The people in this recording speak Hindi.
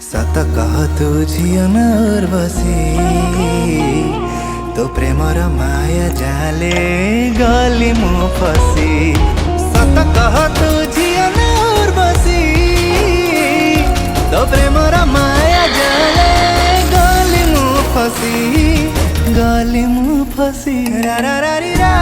सत कह तू झियो न उर्वशी तो प्रेमर माया जाले गली मु फसी। सत कह तू झियो न उर्वशी तो प्रेमर माया जाले गली मु फसी। गली मु फसी रा रा रा री रा।